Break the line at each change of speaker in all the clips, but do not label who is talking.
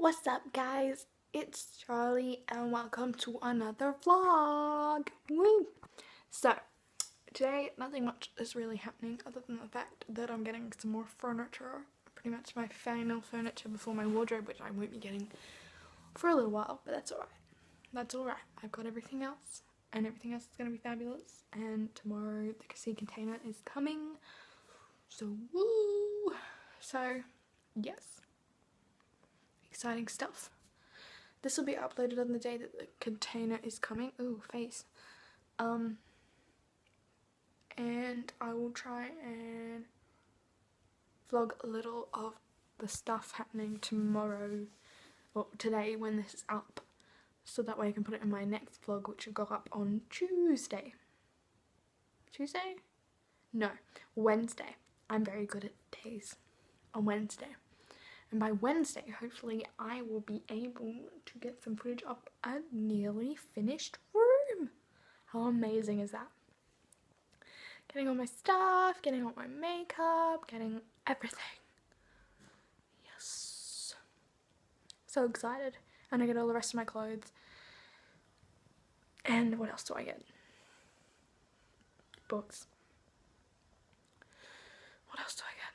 What's up, guys? It's Charlie and welcome to another vlog. Woo! So today nothing much is really happening other than the fact that I'm getting some more furniture, pretty much my final furniture before my wardrobe, which I won't be getting for a little while, but that's alright. That's alright. I've got everything else and everything else is going to be fabulous, and tomorrow the sea container is coming, so woo! So yes, exciting stuff. This will be uploaded on the day that the container is coming. Ooh, face. And I will try and vlog a little of the stuff happening tomorrow, or today when this is up, so that way I can put it in my next vlog, which will go up on Tuesday. Tuesday? No, Wednesday. I'm very good at days. On Wednesday. And by Wednesday, hopefully, I will be able to get some footage of a nearly finished room. How amazing is that? Getting all my stuff, getting all my makeup, getting everything. Yes. So excited. And I get all the rest of my clothes. And what else do I get? Books. What else do I get?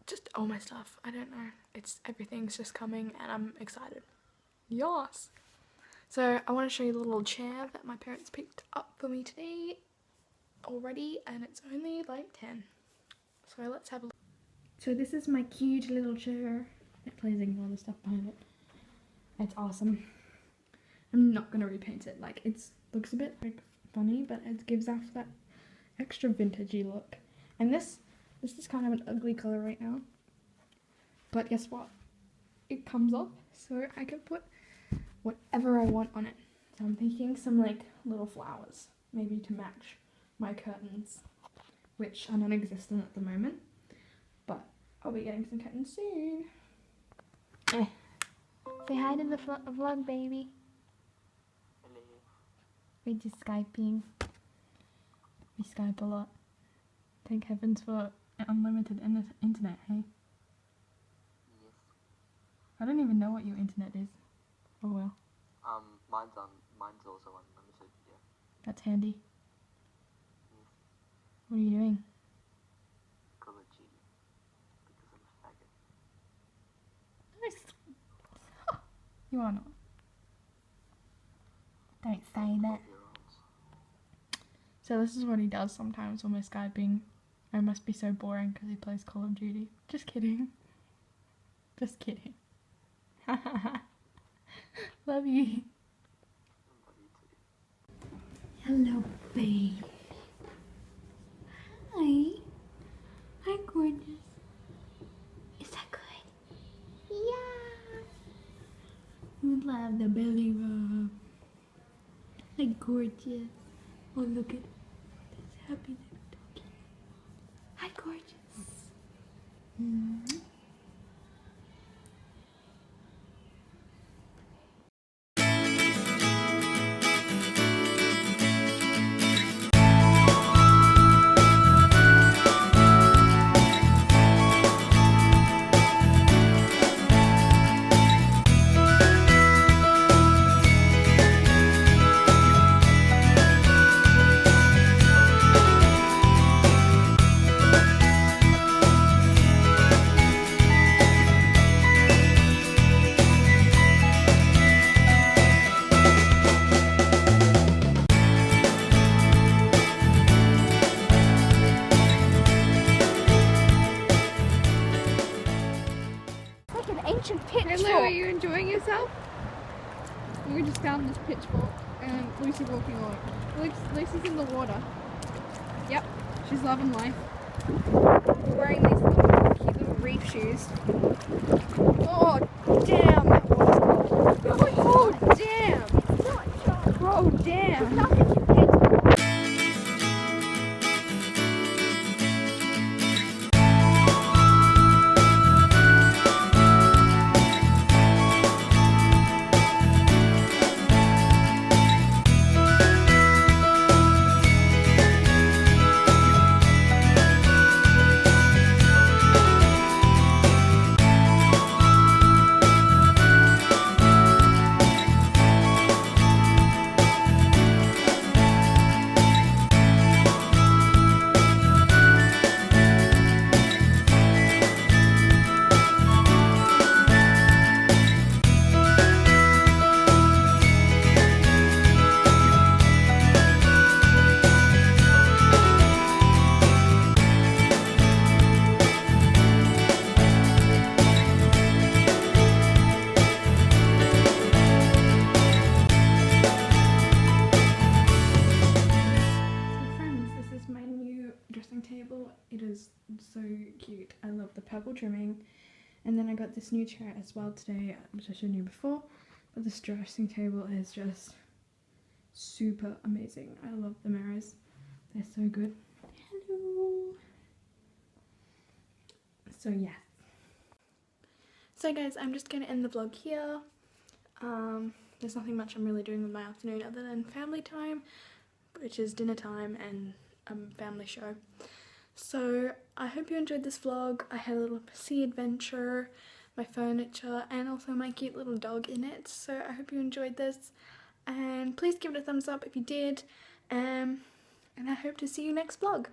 Just all my stuff. I don't know. Everything's just coming and I'm excited. Yes. So I want to show you the little chair that my parents picked up for me today already, and it's only like 10. So let's have a look. So this is my cute little chair. It plays all the stuff behind it. It's awesome. I'm not gonna repaint it. Like, it looks a bit like funny, but it gives off that extra vintagey look. And this is kind of an ugly color right now, but guess what? It comes off, so I can put whatever I want on it. So I'm thinking some like little flowers, maybe to match my curtains, which are non-existent at the moment, but I'll be getting some curtains soon. Say hi to the vlog, baby.
Hello.
We're just Skyping. We Skype a lot. Thank heavens for unlimited internet, hey?
Yes.
I don't even know what your internet is. Oh well.
Mine's also unlimited, yeah.
That's handy.
Yes.
What are you doing?
Call of Duty. Because I'm a faggot.
Nice. You are not. Don't say that.
12-year-olds.
So this is what he does sometimes when we're Skyping. I must be so boring because he plays Call of Duty. Just kidding. Just kidding. Love you.
Love you too.
Hello, babe. Hi. Hi, gorgeous. Is that good? Yeah. We love the belly rub. Hi, gorgeous. Oh, look at this happy little doggy. Hi, gorgeous.
Hello, are you enjoying yourself? We just found this pitchfork and Lucy's walking on it. Lucy's in the water. Yep, she's loving life. Wearing these cute little reef shoes. Oh, damn, that was cold. Oh, damn. Oh, damn.
dressing table. It is so cute. I love the purple trimming. And then I got this new chair as well today, which I showed you before. But this dressing table is just super amazing. I love the mirrors. They're so good. Hello. So yeah. So guys, I'm just going to end the vlog here. There's nothing much I'm really doing with my afternoon other than family time, which is dinner time and a family show. So I hope you enjoyed this vlog. I had a little sea adventure, my furniture, and also my cute little dog in it. So I hope you enjoyed this, and please give it a thumbs up if you did, and I hope to see you next vlog.